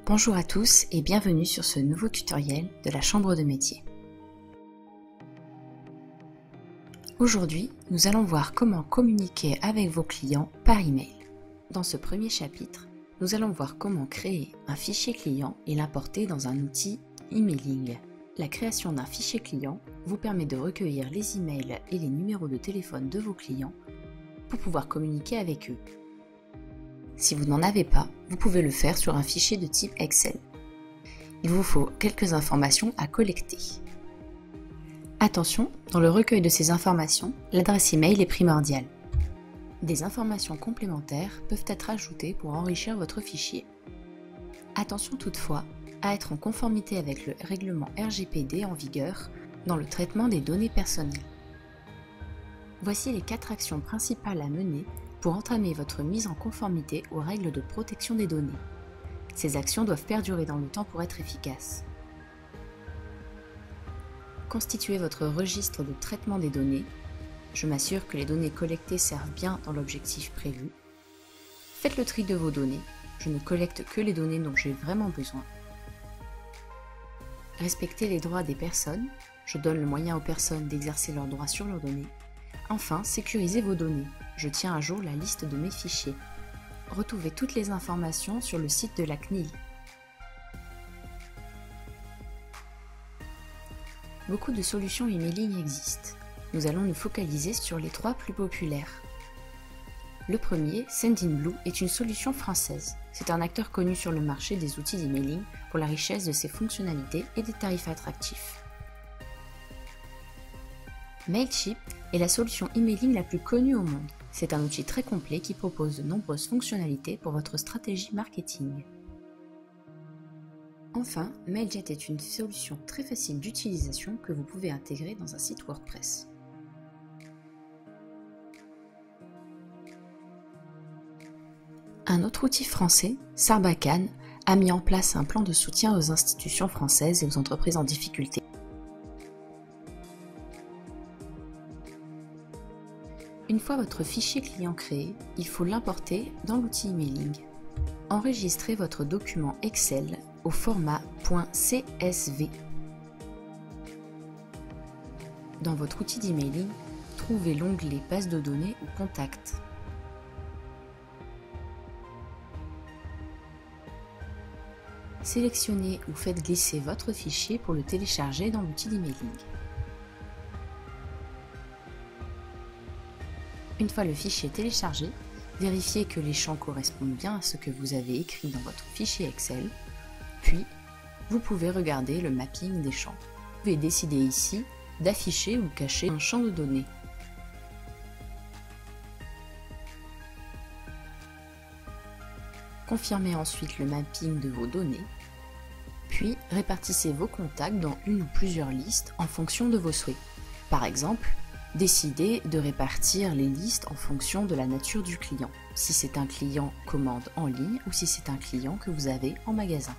Bonjour à tous et bienvenue sur ce nouveau tutoriel de la Chambre de métier. Aujourd'hui, nous allons voir comment communiquer avec vos clients par email. Dans ce premier chapitre, nous allons voir comment créer un fichier client et l'importer dans un outil emailing. La création d'un fichier client vous permet de recueillir les emails et les numéros de téléphone de vos clients pour pouvoir communiquer avec eux. Si vous n'en avez pas, vous pouvez le faire sur un fichier de type Excel. Il vous faut quelques informations à collecter. Attention, dans le recueil de ces informations, l'adresse email est primordiale. Des informations complémentaires peuvent être ajoutées pour enrichir votre fichier. Attention toutefois à être en conformité avec le règlement RGPD en vigueur dans le traitement des données personnelles. Voici les 4 actions principales à mener pour entamer votre mise en conformité aux règles de protection des données. Ces actions doivent perdurer dans le temps pour être efficaces. Constituez votre registre de traitement des données. Je m'assure que les données collectées servent bien dans l'objectif prévu. Faites le tri de vos données. Je ne collecte que les données dont j'ai vraiment besoin. Respectez les droits des personnes. Je donne le moyen aux personnes d'exercer leurs droits sur leurs données. Enfin, sécurisez vos données. Je tiens à jour la liste de mes fichiers. Retrouvez toutes les informations sur le site de la CNIL. Beaucoup de solutions emailing existent. Nous allons nous focaliser sur les 3 plus populaires. Le premier, Sendinblue, est une solution française. C'est un acteur connu sur le marché des outils d'emailing pour la richesse de ses fonctionnalités et des tarifs attractifs. Mailchimp est la solution emailing la plus connue au monde. C'est un outil très complet qui propose de nombreuses fonctionnalités pour votre stratégie marketing. Enfin, Mailjet est une solution très facile d'utilisation que vous pouvez intégrer dans un site WordPress. Un autre outil français, Sarbacane, a mis en place un plan de soutien aux institutions françaises et aux entreprises en difficulté. Une fois votre fichier client créé, il faut l'importer dans l'outil emailing. Enregistrez votre document Excel au format .csv. Dans votre outil d'emailing, trouvez l'onglet Base de données ou Contacts. Sélectionnez ou faites glisser votre fichier pour le télécharger dans l'outil d'emailing. Une fois le fichier téléchargé, vérifiez que les champs correspondent bien à ce que vous avez écrit dans votre fichier Excel, puis vous pouvez regarder le mapping des champs. Vous pouvez décider ici d'afficher ou cacher un champ de données. Confirmez ensuite le mapping de vos données, puis répartissez vos contacts dans une ou plusieurs listes en fonction de vos souhaits. Par exemple, décidez de répartir les listes en fonction de la nature du client, si c'est un client commande en ligne ou si c'est un client que vous avez en magasin.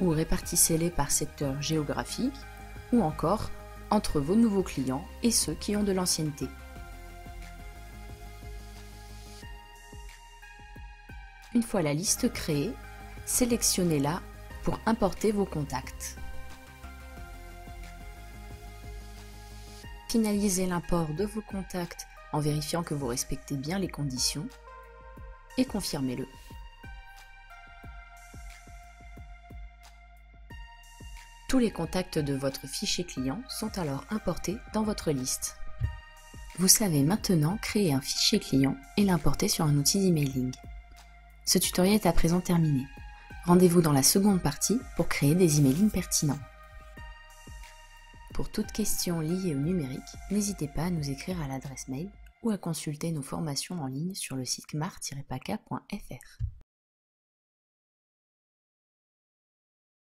Ou répartissez-les par secteur géographique, ou encore entre vos nouveaux clients et ceux qui ont de l'ancienneté. Une fois la liste créée, sélectionnez-la pour importer vos contacts. Finalisez l'import de vos contacts en vérifiant que vous respectez bien les conditions et confirmez-le. Tous les contacts de votre fichier client sont alors importés dans votre liste. Vous savez maintenant créer un fichier client et l'importer sur un outil d'emailing. Ce tutoriel est à présent terminé. Rendez-vous dans la seconde partie pour créer des emailings pertinents. Pour toute question liée au numérique, n'hésitez pas à nous écrire à l'adresse mail ou à consulter nos formations en ligne sur le site kmart-paca.fr.